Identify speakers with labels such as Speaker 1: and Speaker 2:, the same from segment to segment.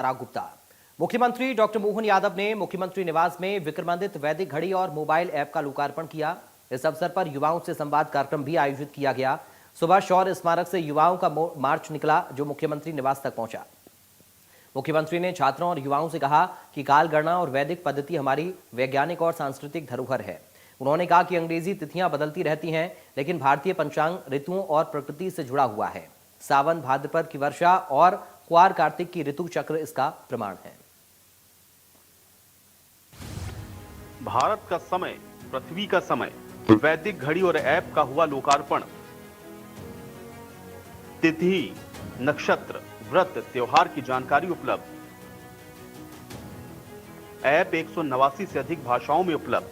Speaker 1: पराग गुप्ता। मुख्यमंत्री डॉक्टर मोहन यादव ने मुख्यमंत्री निवास में विक्रमादित्य वैदिक घड़ी और मोबाइल ऐप का लोकार्पण किया। इस अवसर पर युवाओं से संवाद कार्यक्रम भी आयोजित किया गया। सुबह शौर्य स्मारक से युवाओं का मार्च निकला जो मुख्यमंत्री निवास तक पहुंचा। मुख्यमंत्री ने छात्रों और युवाओं से कहा कि काल गणना और वैदिक पद्धति हमारी वैज्ञानिक और सांस्कृतिक धरोहर है। उन्होंने कहा कि अंग्रेजी तिथियां बदलती रहती हैं, लेकिन भारतीय पंचांग ऋतुओं और प्रकृति से जुड़ा हुआ है। सावन भाद्रपद की वर्षा और क्वार कार्तिक की ऋतु चक्र इसका प्रमाण है।
Speaker 2: भारत का समय, पृथ्वी का समय, वैदिक घड़ी और ऐप का हुआ लोकार्पण। तिथि, नक्षत्र, व्रत, त्योहार की जानकारी उपलब्ध। ऐप 189 से अधिक भाषाओं में उपलब्ध।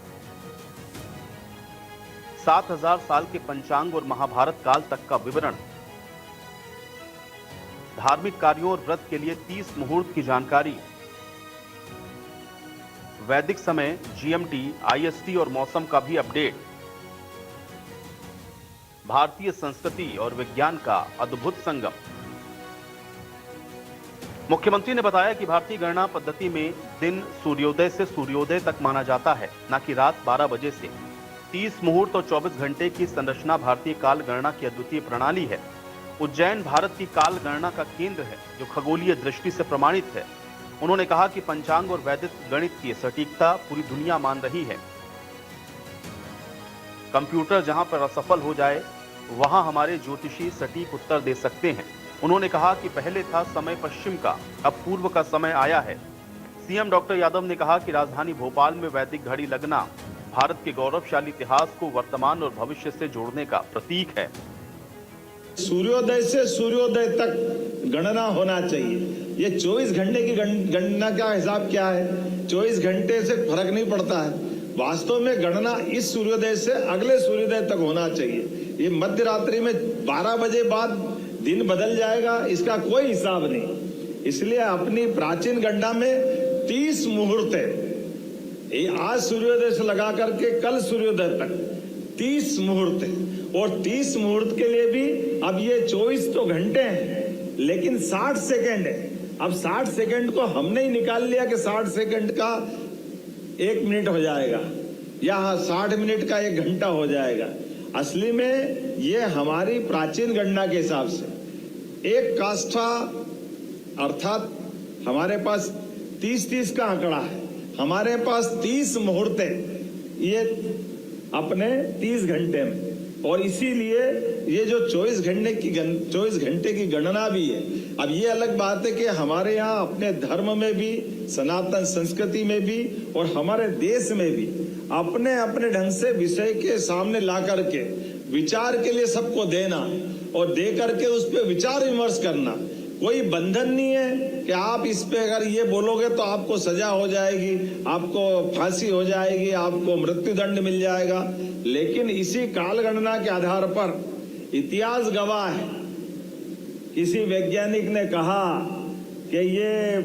Speaker 2: 7000 साल के पंचांग और महाभारत काल तक का विवरण। धार्मिक कार्यों और व्रत के लिए 30 मुहूर्त की जानकारी। वैदिक समय, जीएमटी, आईएसटी और मौसम का भी अपडेट। भारतीय संस्कृति और विज्ञान का अद्भुत संगम। मुख्यमंत्री ने बताया कि भारतीय गणना पद्धति में दिन सूर्योदय से सूर्योदय तक माना जाता है, न कि रात 12 बजे से। 30 मुहूर्त और 24 घंटे की संरचना भारतीय काल गणना की अद्वितीय प्रणाली है। उज्जैन भारत की काल गणना का केंद्र है, जो खगोलीय दृष्टि से प्रमाणित है। उन्होंने कहा कि पंचांग और वैदिक गणित की सटीकता पूरी दुनिया मान रही है। कंप्यूटर जहां पर असफल हो जाए, वहां हमारे ज्योतिषी सटीक उत्तर दे सकते हैं। उन्होंने कहा कि पहले था समय पश्चिम का, अब पूर्व का समय आया है। सीएम डॉक्टर यादव ने कहा कि राजधानी भोपाल में वैदिक घड़ी लगना भारत के गौरवशाली इतिहास को वर्तमान और भविष्य से जोड़ने का प्रतीक है।
Speaker 3: सूर्योदय से सूर्योदय तक गणना होना चाहिए। ये 24 घंटे की गणना का हिसाब क्या है? 24 घंटे से फर्क नहीं पड़ता है। वास्तव में गणना इस सूर्योदय से अगले सूर्योदय तक होना चाहिए। ये मध्य रात्रि में 12 बजे बाद दिन बदल जाएगा, इसका कोई हिसाब नहीं। इसलिए अपनी प्राचीन गणना में 30 मुहूर्त है। आज सूर्योदय से लगा करके कल सूर्योदय तक 30 मुहूर्त है। और 30 मुहूर्त के लिए भी अब ये 24 तो घंटे हैं, लेकिन 60 सेकेंड है। अब 60 सेकेंड को हमने ही निकाल लिया कि 60 सेकेंड का 1 मिनट हो जाएगा, या 60 मिनट का 1 घंटा हो जाएगा। असली में ये हमारी प्राचीन गणना के हिसाब से एक काष्ठा, अर्थात हमारे पास 30-30 का आंकड़ा है। हमारे पास 30 मुहूर्त है, ये अपने 30 घंटे में। और इसीलिए ये जो 24 घंटे की गणना भी है। अब ये अलग बात है कि हमारे यहाँ अपने धर्म में भी, सनातन संस्कृति में भी और हमारे देश में भी अपने अपने ढंग से विषय के सामने ला करके विचार के लिए सबको देना और दे करके उस पर विचार विमर्श करना। कोई बंधन नहीं है कि आप इस पे अगर ये बोलोगे तो आपको सजा हो जाएगी, आपको फांसी हो जाएगी, आपको मृत्युदंड मिल जाएगा। लेकिन इसी काल गणना के आधार पर इतिहास गवाह है। किसी वैज्ञानिक ने कहा कि ये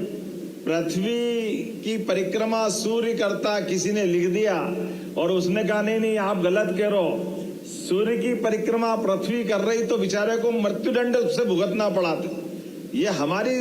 Speaker 3: पृथ्वी की परिक्रमा सूर्य करता, किसी ने लिख दिया और उसने कहा नहीं आप गलत कह रहे हो, सूर्य की परिक्रमा पृथ्वी कर रही तो बेचारे को मृत्युदंड से भुगतना पड़ा था। ये हमारी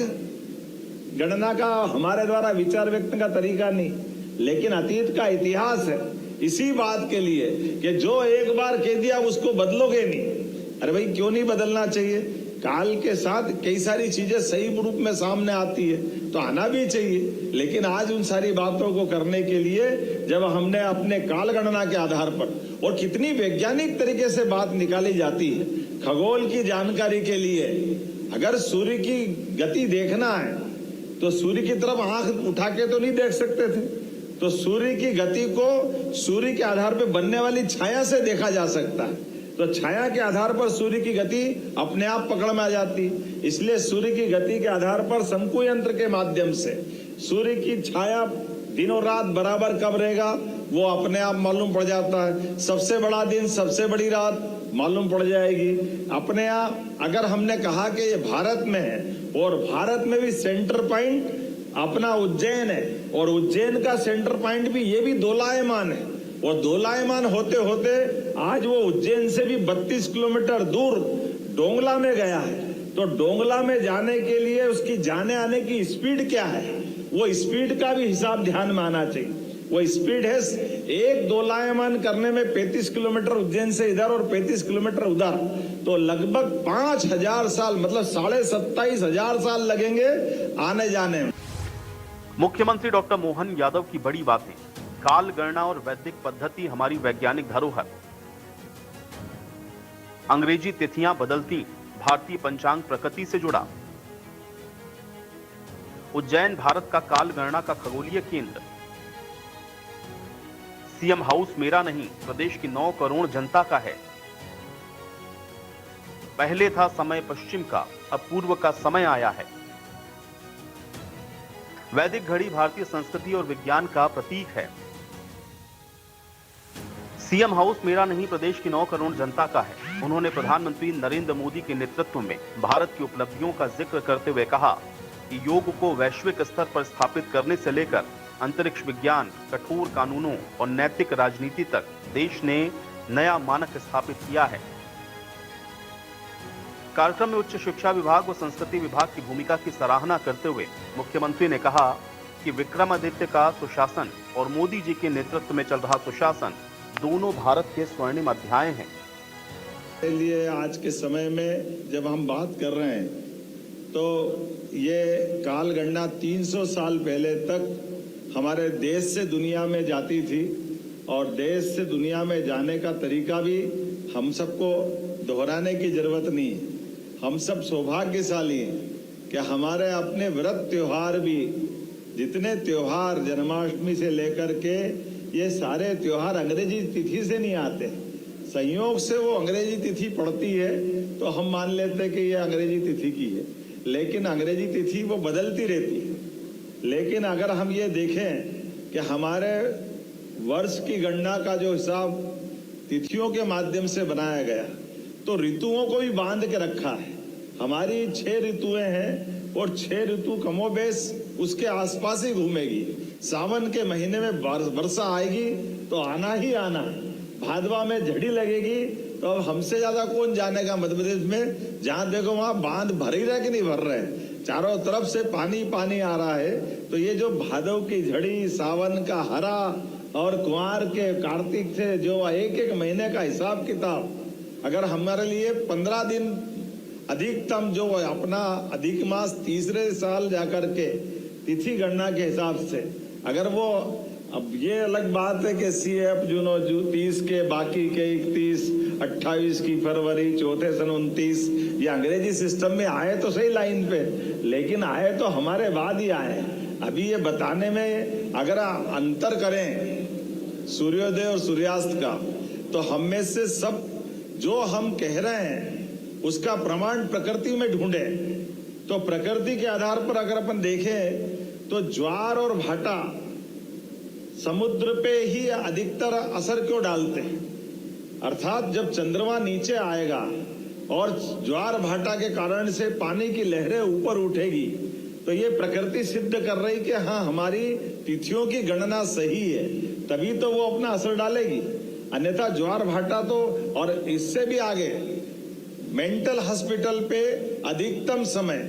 Speaker 3: गणना का, हमारे द्वारा विचार व्यक्त का तरीका नहीं, लेकिन अतीत का इतिहास है। इसी बात के लिए कि जो एक बार कह दिया उसको बदलोगे नहीं। अरे भाई, क्यों नहीं बदलना चाहिए? काल के साथ कई सारी चीजें सही रूप में सामने आती है तो आना भी चाहिए। लेकिन आज उन सारी बातों को करने के लिए जब हमने अपने काल गणना के आधार पर, और कितनी वैज्ञानिक तरीके से बात निकाली जाती है, खगोल की जानकारी के लिए अगर सूर्य की गति देखना है तो सूर्य की तरफ आंख उठा के तो नहीं देख सकते थे। तो सूर्य की गति को सूर्य के आधार पर बनने वाली छाया से देखा जा सकता है। तो छाया के आधार पर सूर्य की गति अपने आप पकड़ में आ जाती है। इसलिए सूर्य की गति के आधार पर शंकु यंत्र के माध्यम से सूर्य की छाया दिन और रात बराबर कब रहेगा वो अपने आप मालूम पड़ जाता है। सबसे बड़ा दिन, सबसे बड़ी रात मालूम पड़ जाएगी अपने आप। अगर हमने कहा कि ये भारत में है और भारत में भी सेंटर पॉइंट अपना उज्जैन है, और उज्जैन का सेंटर पॉइंट भी ये भी दोलायमान है, और दोलायमान होते होते आज वो उज्जैन से भी 32 किलोमीटर दूर डोंगला में गया है। तो डोंगला में जाने के लिए उसकी जाने आने की स्पीड क्या है, वो स्पीड का भी हिसाब ध्यान में आना चाहिए। वो स्पीड है एक दोलायमान करने में 35 किलोमीटर उज्जैन से इधर और 35 किलोमीटर उधर, तो लगभग 5000 साल मतलब 27,500 साल लगेंगे आने जाने में।
Speaker 2: मुख्यमंत्री डॉक्टर मोहन यादव की बड़ी बातें, काल गणना और वैदिक पद्धति हमारी वैज्ञानिक धरोहर, अंग्रेजी तिथियां बदलती, भारतीय पंचांग प्रकृति से जुड़ा, उज्जैन भारत का काल गणना का खगोलीय केंद्र, सीएम हाउस मेरा नहीं प्रदेश की 9 करोड़ जनता का है, पहले था समय पश्चिम का अब पूर्व का समय आया है, वैदिक घड़ी भारतीय संस्कृति और विज्ञान का प्रतीक है, सीएम हाउस मेरा नहीं प्रदेश की 9 करोड़ जनता का है। उन्होंने प्रधानमंत्री नरेंद्र मोदी के नेतृत्व में भारत की उपलब्धियों का जिक्र करते हुए कहा कि योग को वैश्विक स्तर पर स्थापित करने से लेकर अंतरिक्ष विज्ञान, कठोर कानूनों और नैतिक राजनीति तक देश ने नया मानक स्थापित किया है। कार्यक्रम में उच्च शिक्षा विभाग व संस्कृति विभाग की भूमिका की सराहना करते हुए मुख्यमंत्री ने कहा कि विक्रमादित्य का सुशासन और मोदी जी के नेतृत्व में चल रहा सुशासन दोनों भारत के स्वर्णिम अध्याय हैं।
Speaker 3: लिए आज के समय में जब हम बात कर रहे हैं तो ये काल गणना 300 साल पहले तक हमारे देश से दुनिया में जाती थी और देश से दुनिया में जाने का तरीका भी हम सबको दोहराने की जरूरत नहीं है। हम सब सौभाग्यशाली हैं कि हमारे अपने व्रत त्योहार भी, जितने त्योहार जन्माष्टमी से लेकर के ये सारे त्योहार अंग्रेजी तिथि से नहीं आते। संयोग से वो अंग्रेजी तिथि पड़ती है तो हम मान लेते हैं कि ये अंग्रेजी तिथि की है, लेकिन अंग्रेजी तिथि वो बदलती रहती है। लेकिन अगर हम ये देखें कि हमारे वर्ष की गणना का जो हिसाब तिथियों के माध्यम से बनाया गया तो ऋतुओं को भी बांध के रखा है। हमारी 6 ऋतुएं हैं और 6 ऋतु कमोबेश उसके आसपास ही घूमेगी। सावन के महीने में वर्षा आएगी तो आना ही आना है। भादवा में झड़ी लगेगी तो अब हमसे ज्यादा कौन जानेगा मध्य प्रदेश में, जहां देखो वहां बांध भर ही रहे कि नहीं भर रहे, चारों तरफ से पानी पानी आ रहा है। तो ये जो भादव की झड़ी, सावन का हरा और कुंवार के कार्तिक से जो एक एक महीने का हिसाब किताब, अगर हमारे लिए 15 दिन अधिकतम जो अपना अधिक मास तीसरे साल जाकर के तिथि गणना के हिसाब से, अगर वो, अब ये अलग बात है कि CF जून 30 के, बाकी के 31, 28 की फरवरी, चौथे सन 29, ये अंग्रेजी सिस्टम में आए तो सही लाइन पे, लेकिन आए तो हमारे बाद ही आए। अभी ये बताने में अगर अंतर करें सूर्योदय और सूर्यास्त का, तो हम में से सब जो हम कह रहे हैं उसका प्रमाण प्रकृति में ढूंढे तो प्रकृति के आधार पर अगर अपन देखें तो ज्वार और भाटा समुद्र पे ही अधिकतर असर क्यों डालते हैं। अर्थात जब चंद्रमा नीचे आएगा और ज्वार भाटा के कारण से पानी की लहरें ऊपर उठेगी तो ये प्रकृति सिद्ध कर रही कि हाँ हमारी तिथियों की गणना सही है, तभी तो वो अपना असर डालेगी। अन्यथा ज्वार भाटा तो, और इससे भी आगे मेंटल हॉस्पिटल पे अधिकतम समय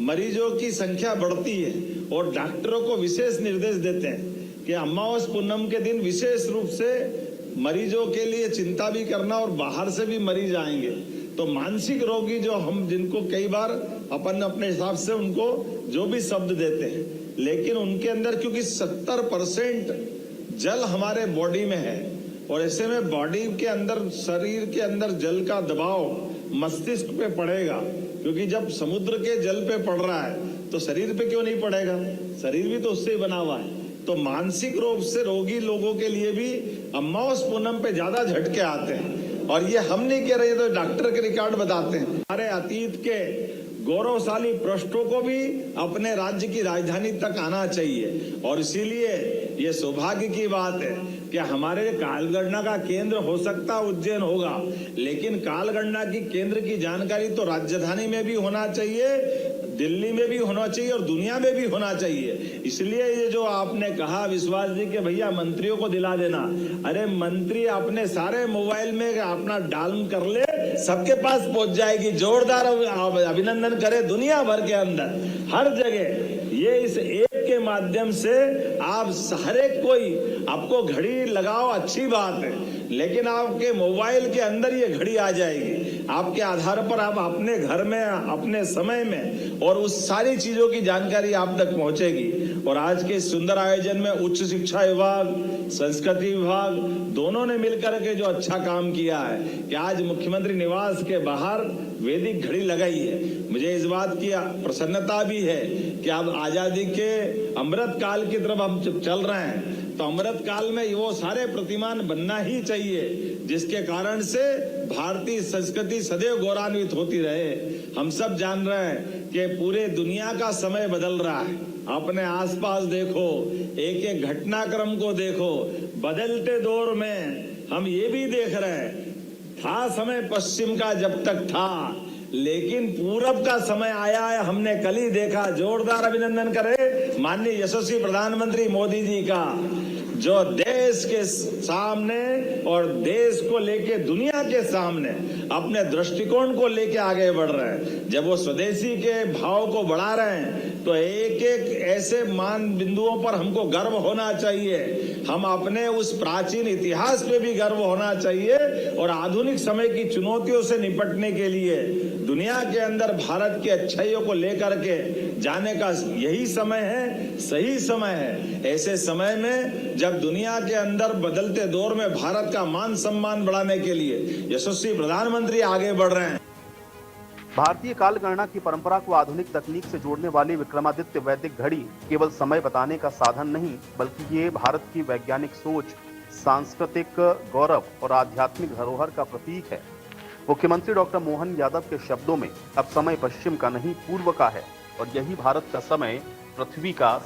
Speaker 3: मरीजों की संख्या बढ़ती है और डॉक्टरों को विशेष निर्देश देते हैं कि अमावस पूनम के दिन विशेष रूप से मरीजों के लिए चिंता भी करना और बाहर से भी मरीज आएंगे। तो मानसिक रोगी जो हम, जिनको कई बार अपन अपने हिसाब से उनको जो भी शब्द देते हैं, लेकिन उनके अंदर क्योंकि 70% जल हमारे बॉडी में है और ऐसे में बॉडी के अंदर, शरीर के अंदर जल का दबाव मस्तिष्क पे पड़ेगा, क्योंकि जब समुद्र के जल पे पड़ रहा है तो शरीर पे क्यों नहीं पड़ेगा, शरीर भी तो उससे ही बना हुआ है। तो मानसिक रूप से रोगी लोगों के लिए भी अमावस पूनम पे ज्यादा झटके आते हैं और ये हम नहीं कह रहे, तो डॉक्टर के रिकॉर्ड बताते हैं। हमारे अतीत के गौरवशाली पृष्ठों को भी अपने राज्य की राजधानी तक आना चाहिए और इसीलिए ये सौभाग्य की बात है कि हमारे कालगणना का केंद्र हो सकता उज्जैन होगा, लेकिन कालगणना की केंद्र की जानकारी तो राजधानी में भी होना चाहिए, दिल्ली में भी होना चाहिए और दुनिया में भी होना चाहिए। इसलिए ये जो आपने कहा विश्वास जी के भैया मंत्रियों को दिला देना, अरे मंत्री अपने सारे मोबाइल में अपना डाउन कर ले सबके पास पहुंच जाएगी। जोरदार अभिनंदन करें दुनिया भर के अंदर, हर जगह। ये इस ऐप के माध्यम से आप हर एक कोई, आपको घड़ी लगाओ अच्छी बात है, लेकिन आपके मोबाइल के अंदर ये घड़ी आ जाएगी। आपके आधार पर आप अपने घर में, अपने समय में, और उस सारी चीजों की जानकारी आप तक पहुंचेगी। और आज के सुंदर आयोजन में उच्च शिक्षा विभाग, संस्कृति विभाग दोनों ने मिलकर के जो अच्छा काम किया है कि आज मुख्यमंत्री निवास के बाहर वैदिक घड़ी लगाई है। मुझे इस बात की प्रसन्नता भी है कि अब आजादी के अमृत काल की तरफ हम चल रहे हैं, तो अमृत काल में वो सारे प्रतिमान बनना ही चाहिए जिसके कारण से भारतीय संस्कृति सदैव गौरवान्वित होती रहे। हम सब जान रहे हैं कि पूरे दुनिया का समय बदल रहा है। अपने आसपास देखो, एक एक घटनाक्रम को देखो। बदलते दौर में हम ये भी देख रहे हैं, था समय पश्चिम का जब तक था, लेकिन पूरब का समय आया है, हमने कल ही देखा। जोरदार अभिनंदन करें माननीय यशस्वी प्रधानमंत्री मोदी जी का, जो देश के सामने और देश को लेके दुनिया के सामने अपने दृष्टिकोण को लेके आगे बढ़ रहे हैं। जब वो स्वदेशी के भाव को बढ़ा रहे हैं तो एक एक ऐसे मान बिंदुओं पर हमको गर्व होना चाहिए। हम अपने उस प्राचीन इतिहास पे भी गर्व होना चाहिए और आधुनिक समय की चुनौतियों से निपटने के लिए दुनिया के अंदर भारत की अच्छाइयों को लेकर के जाने का यही समय है, सही समय है। ऐसे समय में जब दुनिया के अंदर बदलते दौर में भारत का मान सम्मान बढ़ाने के लिए यशस्वी प्रधानमंत्री आगे बढ़ रहे हैं।
Speaker 2: भारतीय काल गणना की परंपरा को आधुनिक तकनीक से जोड़ने वाली विक्रमादित्य वैदिक घड़ी केवल समय बताने का साधन नहीं, बल्कि ये भारत की वैज्ञानिक सोच, सांस्कृतिक गौरव और आध्यात्मिक धरोहर का प्रतीक है। मुख्यमंत्री डॉक्टर मोहन यादव के शब्दों में अब समय पश्चिम का नहीं पूर्व का है, और यही भारत का समय पृथ्वी का